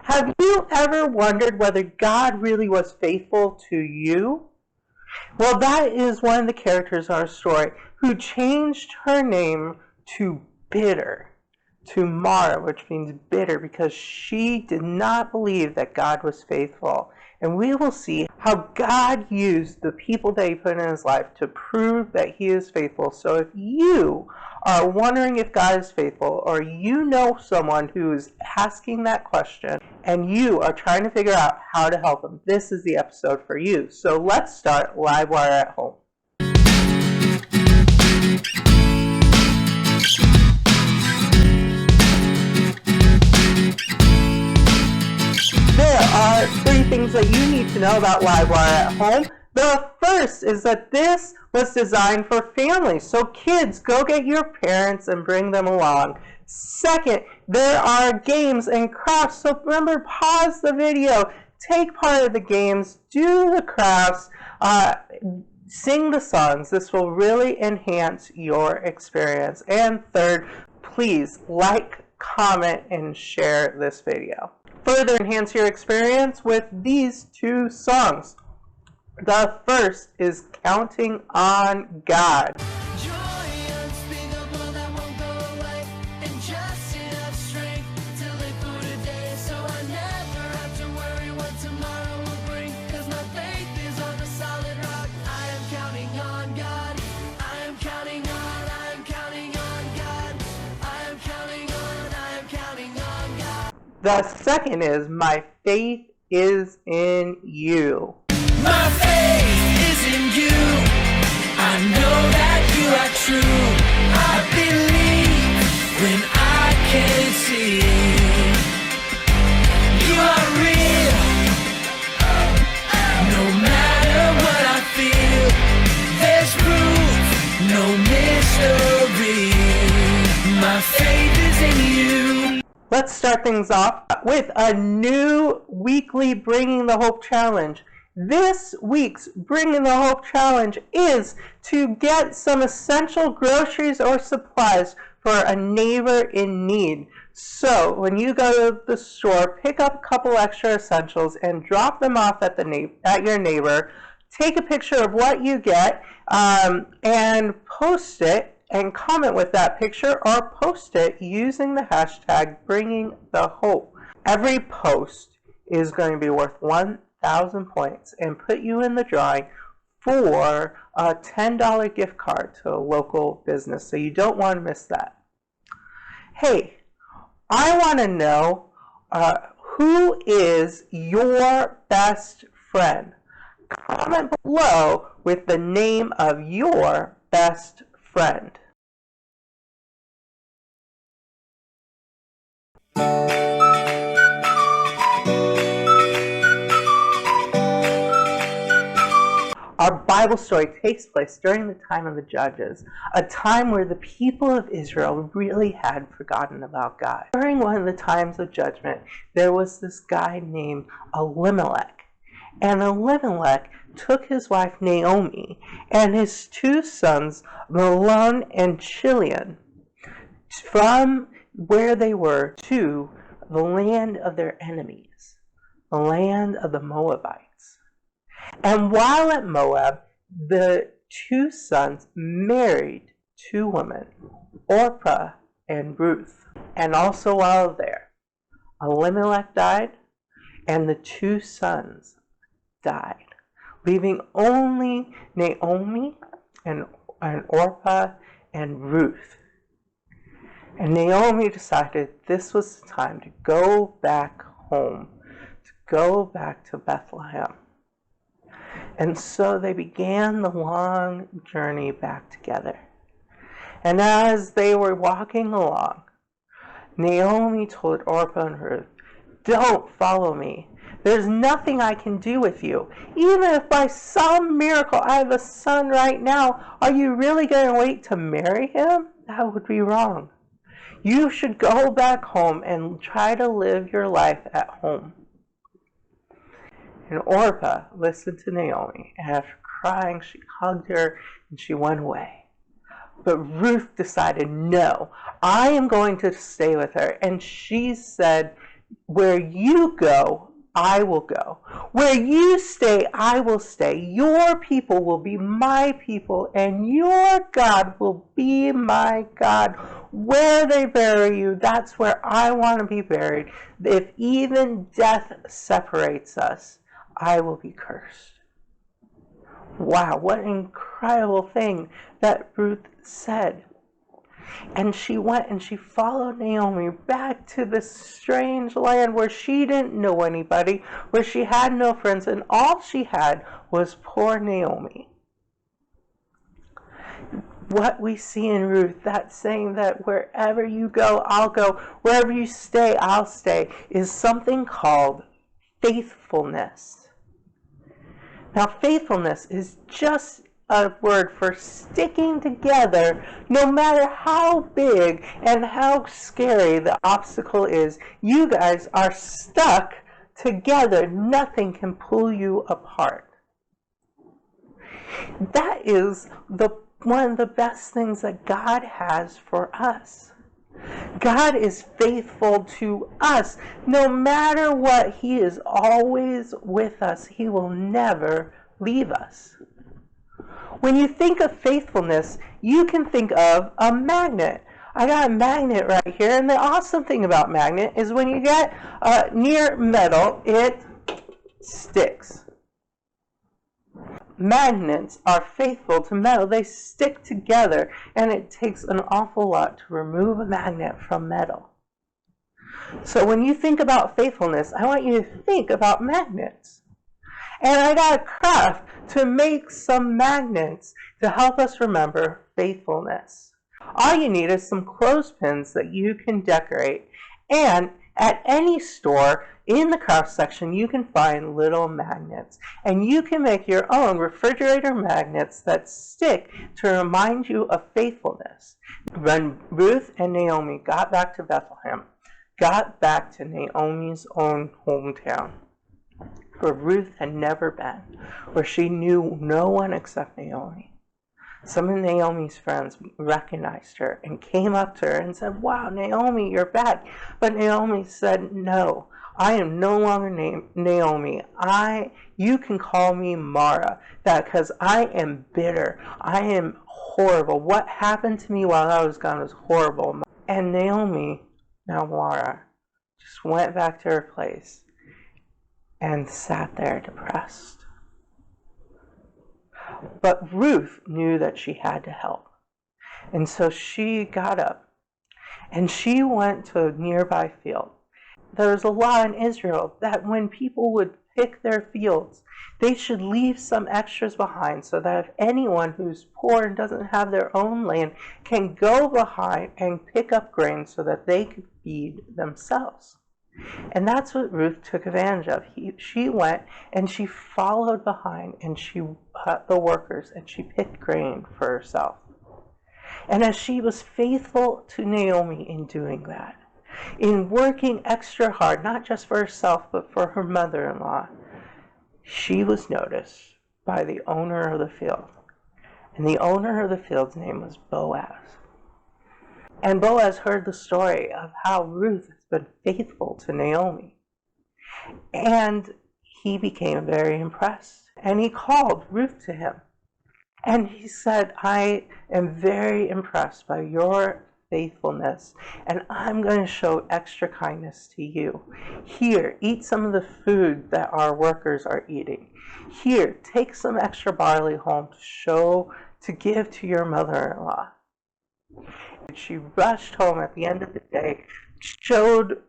Have you ever wondered whether God really was faithful to you? Well, that is one of the characters in our story who changed her name to Bitter, to Mara, which means bitter, because she did not believe that God was faithful. And we will see how God used the people that he put in his life to prove that he is faithful. So if you are wondering if God is faithful, or you know someone who is asking that question, and you are trying to figure out how to help them, this is the episode for you. So let's start Livewire at Home. There are 3 things that you need to know about Livewire at Home. The first is that this was designed for families. So kids, go get your parents and bring them along. Second, there are games and crafts. So remember, pause the video, take part of the games, do the crafts, sing the songs. This will really enhance your experience. And third, please like, comment, and share this video. Further enhance your experience with these 2 songs. The first is Counting on God. The second is My Faith is in You. My faith is in you. I know that you are true. I believe when I can't see. You are real. No matter what I feel, there's proof, no mystery. My faith is in you. Let's start things off with a new weekly Bringing the Hope Challenge. This week's Bringing the Hope Challenge is to get some essential groceries or supplies for a neighbor in need. So when you go to the store, pick up a couple extra essentials and drop them off at your neighbor. Take a picture of what you get and post it and comment with that picture, or post it using the hashtag Bringing the Hope. Every post is going to be worth 1,000 points and put you in the drawing for a $10 gift card to a local business. So you don't want to miss that. Hey, I want to know who is your best friend. Comment below with the name of your best friend. Our Bible story takes place during the time of the Judges, a time where the people of Israel really had forgotten about God. During one of the times of judgment, there was this guy named Elimelech. And Elimelech took his wife Naomi and his 2 sons, Mahlon and Chilion, from where they were to the land of their enemies, the land of the Moabites. And while at Moab, the 2 sons married 2 women, Orpah and Ruth. And also while there, Elimelech died, and the 2 sons died, leaving only Naomi and Orpah and Ruth. And Naomi decided this was the time to go back home, to go back to Bethlehem. And so they began the long journey back together. And as they were walking along, Naomi told Orpah and Ruth, "Don't follow me. There's nothing I can do with you. Even if by some miracle I have a son right now, are you really going to wait to marry him? That would be wrong. You should go back home and try to live your life at home." And Orpah listened to Naomi, and after crying, she hugged her and she went away. But Ruth decided, no, I am going to stay with her. And she said, Where you go, I will go. Where you stay, I will stay. Your people will be my people, and your God will be my God. Where they bury you, that's where I want to be buried. If even death separates us, I will be cursed. Wow, what an incredible thing that Ruth said. And she went and she followed Naomi back to this strange land where she didn't know anybody, where she had no friends, and all she had was poor Naomi. What we see in Ruth, that saying that wherever you go, I'll go, wherever you stay, I'll stay, is something called faithfulness. Now, faithfulness is just a word for sticking together no matter how big and how scary the obstacle is. You guys are stuck together. Nothing can pull you apart. That is one of the best things that God has for us. God is faithful to us. No matter what, He is always with us. He will never leave us. When you think of faithfulness, you can think of a magnet. I got a magnet right here, and the awesome thing about magnet is when you get near metal, it sticks. Magnets are faithful to metal. They stick together, and it takes an awful lot to remove a magnet from metal. So when you think about faithfulness, I want you to think about magnets. And I got a craft to make some magnets to help us remember faithfulness. All you need is some clothespins that you can decorate, and at any store in the craft section you can find little magnets, and you can make your own refrigerator magnets that stick to remind you of faithfulness. When Ruth and Naomi got back to Bethlehem, got back to Naomi's own hometown, where Ruth had never been, where she knew no one except Naomi. Some of Naomi's friends recognized her and came up to her and said, "Wow, Naomi, you're back." But Naomi said, "No, I am no longer Naomi. You can call me Mara, because I am bitter. I am horrible. What happened to me while I was gone was horrible." And Naomi, now Mara, just went back to her place and sat there depressed. But Ruth knew that she had to help. And so she got up and she went to a nearby field. There was a law in Israel that when people would pick their fields, they should leave some extras behind so that if anyone who's poor and doesn't have their own land can go behind and pick up grain so that they could feed themselves. And that's what Ruth took advantage of. She went and she followed behind and she the workers and she picked grain for herself. And as she was faithful to Naomi in doing that, in working extra hard, not just for herself but for her mother-in-law, she was noticed by the owner of the field. And the owner of the field's name was Boaz. And Boaz heard the story of how Ruth has been faithful to Naomi. And he became very impressed. And he called Ruth to him. And he said, "I am very impressed by your faithfulness, and I'm going to show extra kindness to you. Here, eat some of the food that our workers are eating. Here, take some extra barley home to give to your mother-in-law." She rushed home at the end of the day, showed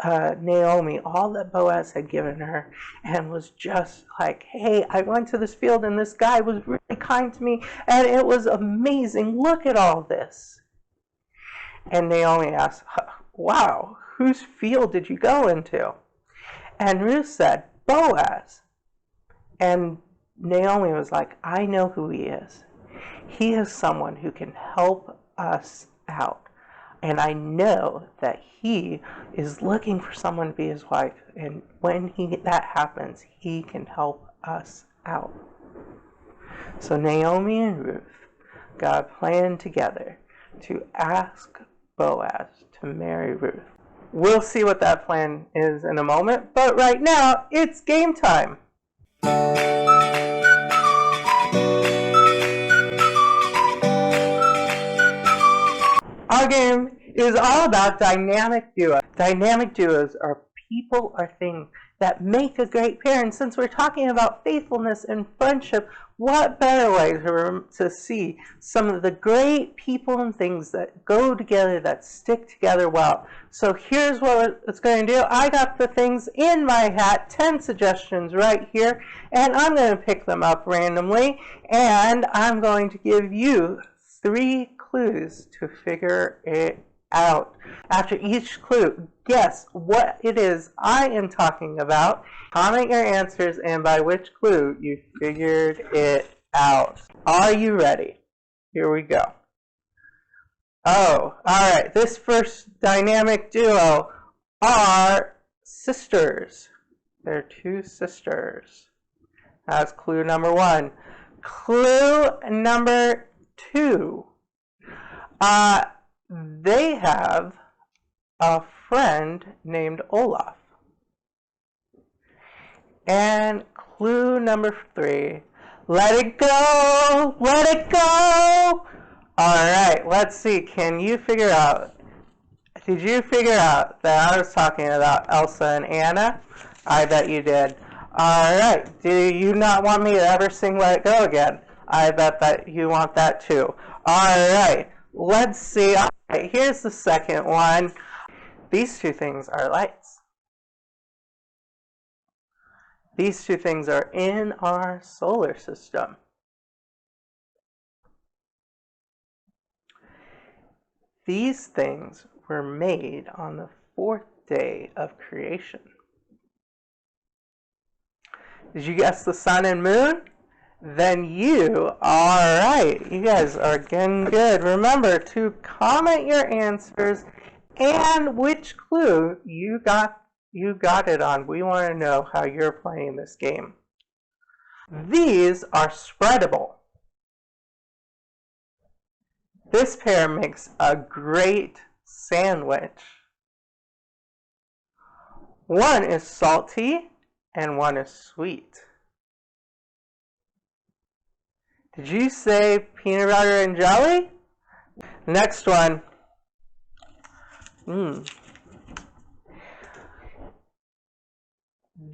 Naomi all that Boaz had given her, and was just like, "Hey, I went to this field and this guy was really kind to me and it was amazing. Look at all this." And Naomi asked, "Wow, whose field did you go into?" And Ruth said, "Boaz." And Naomi was like, "I know who he is. He is someone who can help us out. And I know that he is looking for someone to be his wife. And when that happens, he can help us out." So Naomi and Ruth got a plan together to ask Boaz to marry Ruth. We'll see what that plan is in a moment, but right now, it's game time. Our game is all about dynamic duos. Dynamic duos are people or things that make a great pair. And since we're talking about faithfulness and friendship, what better way to see some of the great people and things that go together, that stick together well. So here's what it's going to do. I got the things in my hat, 10 suggestions right here, and I'm going to pick them up randomly, and I'm going to give you 3 clues to figure it out. After each clue, guess what it is I am talking about. Comment your answers and by which clue you figured it out. Are you ready? Here we go. Oh, alright. This first dynamic duo are sisters. They're 2 sisters. That's clue number 1. Clue number 2. They have a friend named Olaf. And clue number 3, let it go, let it go. All right, let's see, can you figure out, did you figure out that I was talking about Elsa and Anna? I bet you did. All right, do you not want me to ever sing Let It Go again? I bet that you want that too. All right, let's see. All right, here's the second one. These 2 things are lights. These 2 things are in our solar system. These things were made on the 4th day of creation. Did you guess the sun and moon? Then you are right. You guys are getting good. Remember to comment your answers and which clue you got it on. We want to know how you're playing this game. These are spreadable. This pair makes a great sandwich. One is salty and one is sweet. Did you say peanut butter and jelly? Next one.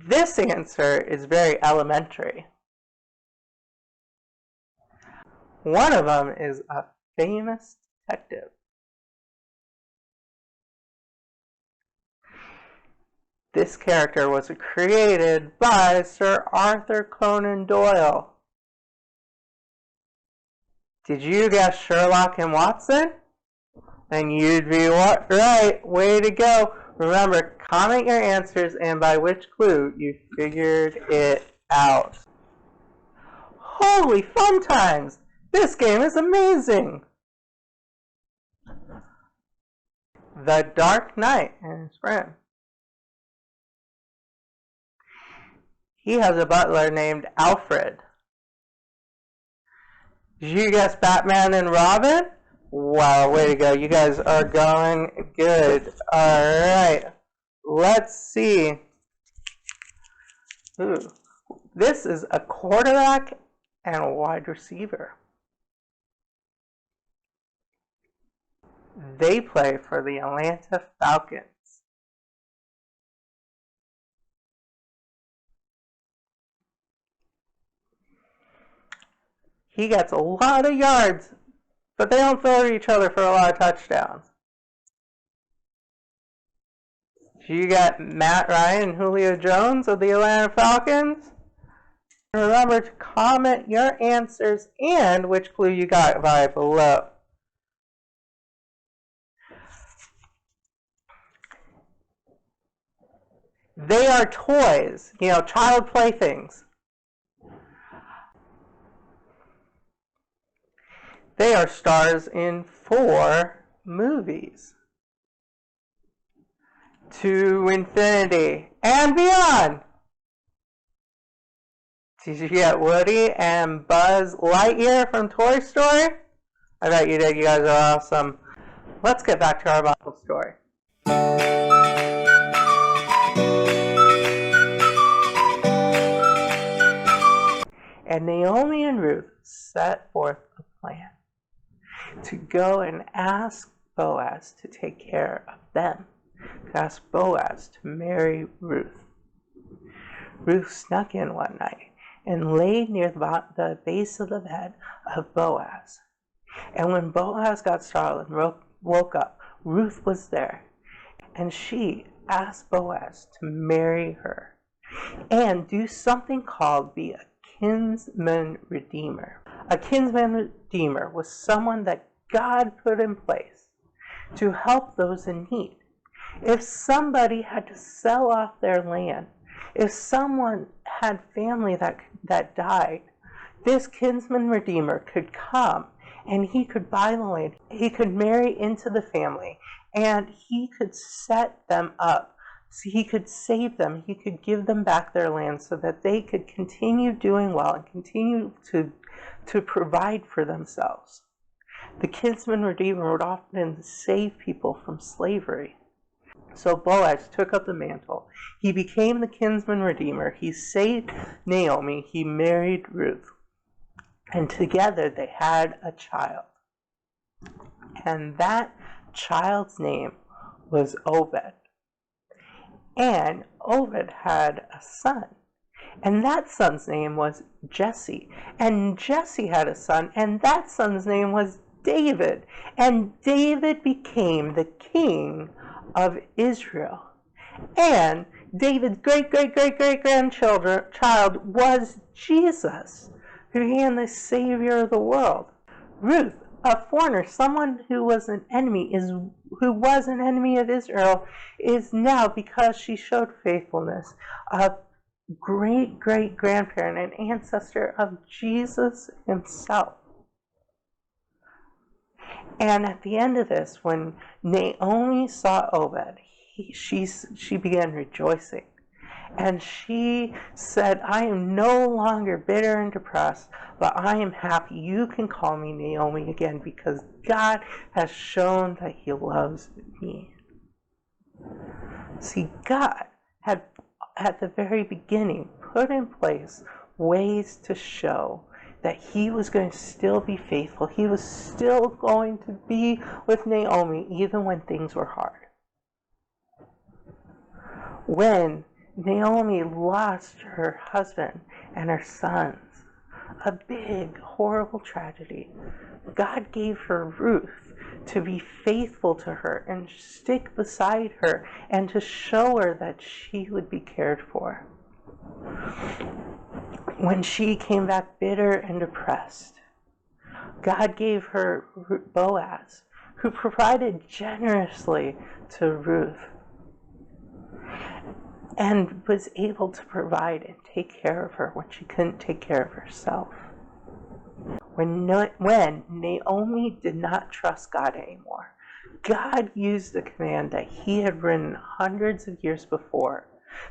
This answer is very elementary. One of them is a famous detective. This character was created by Sir Arthur Conan Doyle. Did you guess Sherlock and Watson? Then you'd be right. Way to go. Remember, comment your answers and by which clue you figured it out. Holy fun times! This game is amazing! The Dark Knight and his friend. He has a butler named Alfred. Did you guess Batman and Robin? Wow, way to go. You guys are going good. Alright. Let's see. Ooh. This is a quarterback and a wide receiver. They play for the Atlanta Falcons. He gets a lot of yards, but they don't throw at each other for a lot of touchdowns. You got Matt Ryan and Julio Jones of the Atlanta Falcons. Remember to comment your answers and which clue you got by below. They are toys, child playthings. They are stars in 4 movies. To infinity and beyond. Did you get Woody and Buzz Lightyear from Toy Story? I bet you did. You guys are awesome. Let's get back to our Bible story. Ruth set forth a plan to go and ask Boaz to take care of them, to ask Boaz to marry Ruth. Ruth snuck in one night and lay near the base of the bed of Boaz. And when Boaz got startled and woke up, Ruth was there, and she asked Boaz to marry her and do something called be a kinsman redeemer. A kinsman redeemer was someone that God put in place to help those in need. If somebody had to sell off their land, if someone had family that died, this kinsman redeemer could come and he could buy the land. He could marry into the family, and he could set them up. So he could save them. He could give them back their land so that they could continue doing well and continue to provide for themselves. The kinsman redeemer would often save people from slavery. So Boaz took up the mantle. He became the kinsman redeemer. He saved Naomi. He married Ruth. And together they had a child. And that child's name was Obed. And Obed had a son. And that son's name was Jesse. And Jesse had a son. And that son's name was David. And David became the king of Israel. And David's great-great-great-great-grandchild was Jesus, who became the Savior of the world. Ruth, a foreigner, someone who was an enemy of Israel, is now, because she showed faithfulness, a great-great-grandparent, an ancestor of Jesus himself. And at the end of this, when Naomi saw Obed, she began rejoicing. And she said, I am no longer bitter and depressed, but I am happy. You can call me Naomi again, because God has shown that he loves me. See, God had, at the very beginning, put in place ways to show that he was going to still be faithful. He was still going to be with Naomi even when things were hard. When Naomi lost her husband and her sons, a big, horrible tragedy, God gave her Ruth to be faithful to her and stick beside her and to show her that she would be cared for. When she came back bitter and depressed, God gave her Boaz, who provided generously to Ruth and was able to provide and take care of her when she couldn't take care of herself. When Naomi did not trust God anymore, God used the command that he had written hundreds of years before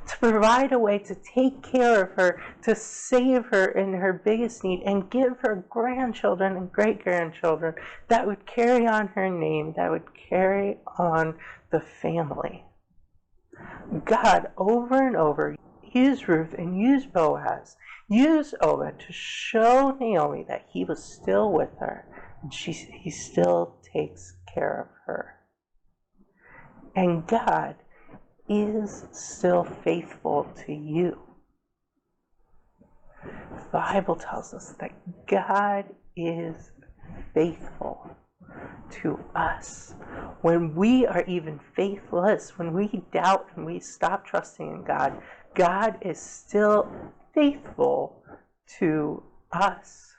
to provide a way to take care of her, to save her in her biggest need, and give her grandchildren and great-grandchildren that would carry on her name, that would carry on the family. God, over and over, used Ruth and used Boaz, used Obed to show Naomi that he was still with her, and he still takes care of her. And God is still faithful to you. The Bible tells us that God is faithful to us. When we are even faithless, when we doubt and we stop trusting in God, God is still faithful to us.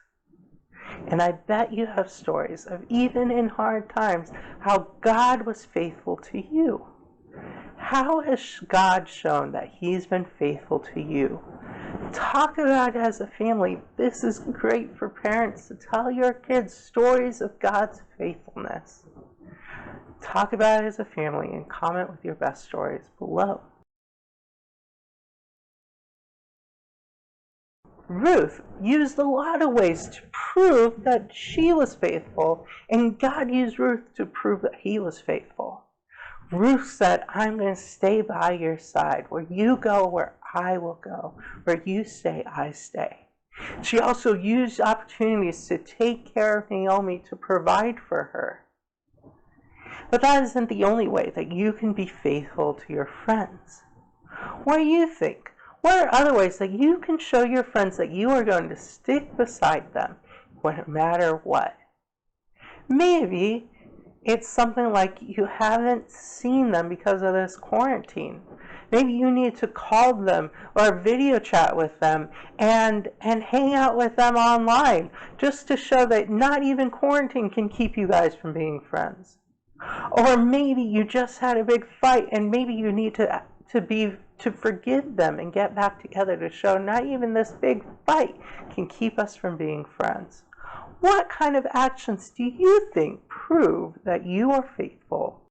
And I bet you have stories of, even in hard times, how God was faithful to you. How has God shown that he's been faithful to you? Talk about it as a family. This is great for parents to tell your kids stories of God's faithfulness. Talk about it as a family and comment with your best stories below. Ruth used a lot of ways to prove that she was faithful, and God used Ruth to prove that he was faithful. Ruth said, I'm going to stay by your side. Where you go, where I will go. Where you stay, I stay. She also used opportunities to take care of Naomi, to provide for her. But that isn't the only way that you can be faithful to your friends. What do you think? What are other ways that you can show your friends that you are going to stick beside them no matter what? Maybe it's something like you haven't seen them because of this quarantine. Maybe you need to call them or video chat with them and hang out with them online just to show that not even quarantine can keep you guys from being friends. Or maybe you just had a big fight and maybe you need to forgive them and get back together to show not even this big fight can keep us from being friends. What kind of actions do you think prove that you are faithful?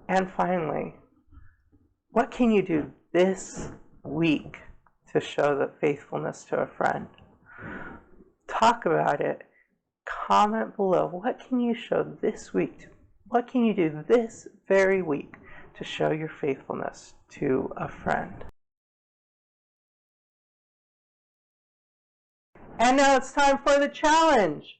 And finally, what can you do this week to show the faithfulness to a friend? Talk about it. Comment below. What can you show this week? What can you do this very week to show your faithfulness to a friend? And now it's time for the challenge.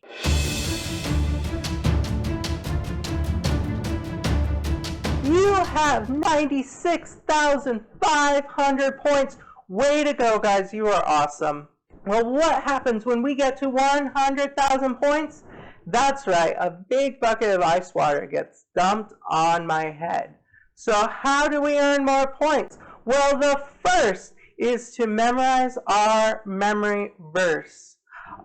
You have 96,500 points. Way to go, guys. You are awesome. Well, what happens when we get to 100,000 points? That's right. A big bucket of ice water gets dumped on my head. So how do we earn more points? Well, the first is to memorize our memory verse.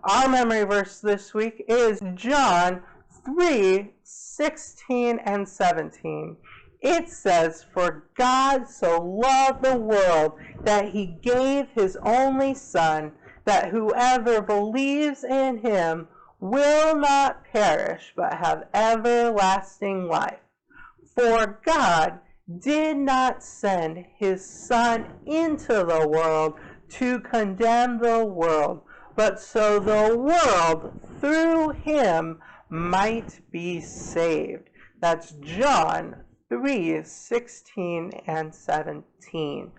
Our memory verse this week is John 3:16 and 17. It says, "For God so loved the world that he gave his only Son, that whoever believes in him will not perish, but have everlasting life. For God did not send his Son into the world to condemn the world, but so the world through him might be saved." That's John 3:16 and 17.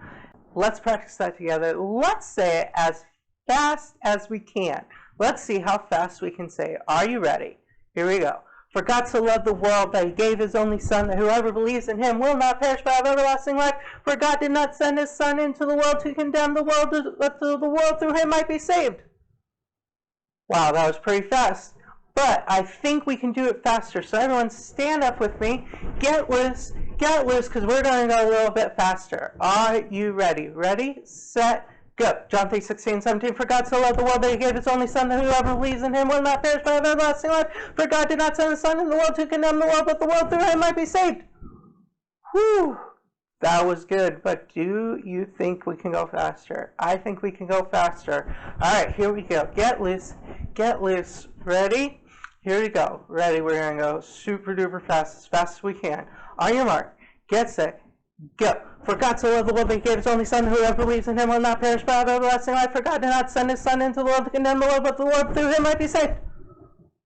Let's practice that together. Let's say it as fast as we can. Let's see how fast we can say it. Are you ready? Here we go. "For God so loved the world that he gave his only Son, that whoever believes in him will not perish but have everlasting life. For God did not send his Son into the world to condemn the world, but so the world through him might be saved." Wow, that was pretty fast. But I think we can do it faster. So everyone stand up with me. Get loose, because we're going to go a little bit faster. Are you ready? Ready, set, go. John 3:16 and 17. "For God so loved the world that he gave his only Son, that whoever believes in him will not perish but have everlasting life. For God did not send his Son into the world to condemn the world, but the world through him might be saved." Whew. That was good, but do you think we can go faster? I think we can go faster. All right, here we go. Get loose. Ready? Here we go. Ready? We're going to go super duper fast as we can. On your mark, get set, go. "For God so loved the world that he gave his only Son, whoever believes in him will not perish but have everlasting life. For God did not send his Son into the world to condemn the world, but the world through him might be saved."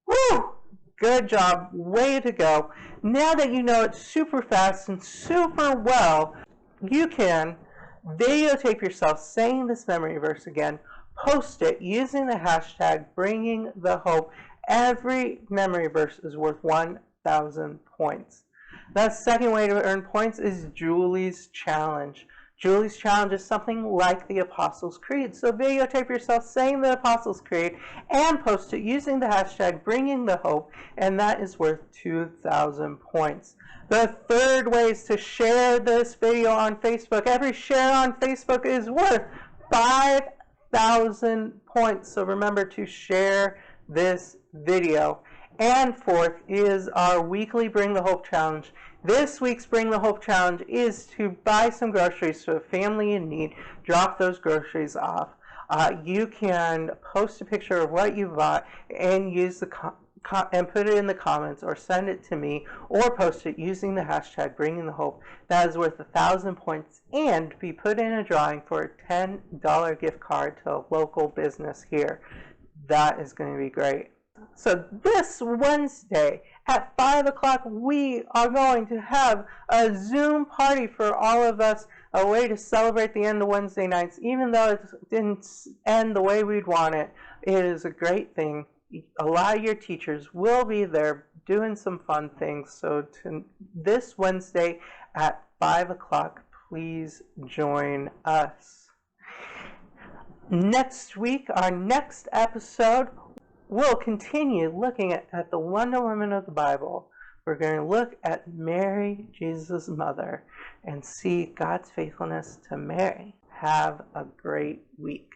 Woo! Good job. Way to go. Now that you know it super fast and super well, you can videotape yourself saying this memory verse again, post it using the hashtag #BringingTheHope. Every memory verse is worth 1,000 points. The second way to earn points is Julie's Challenge. Julie's Challenge is something like the Apostles' Creed. So videotape yourself saying the Apostles' Creed and post it using the hashtag #BringingTheHope, and that is worth 2,000 points. The third way is to share this video on Facebook. Every share on Facebook is worth 5,000 points. So remember to share this video. And fourth is our weekly Bring the Hope Challenge. This week's Bring the Hope Challenge is to buy some groceries to a family in need. Drop those groceries off. You can post a picture of what you bought and use the and put it in the comments, or send it to me, or post it using the hashtag #BringingTheHope. That is worth 1,000 points and be put in a drawing for a $10 gift card to a local business here. That is going to be great. So this Wednesday At 5 o'clock, we are going to have a Zoom party for all of us, a way to celebrate the end of Wednesday nights. Even though it didn't end the way we'd want it, it is a great thing. A lot of your teachers will be there doing some fun things. So this Wednesday at 5 o'clock, please join us. Next week, our next episode, we'll continue looking at the Wonder Woman of the Bible. We're going to look at Mary, Jesus' mother, and see God's faithfulness to Mary. Have a great week.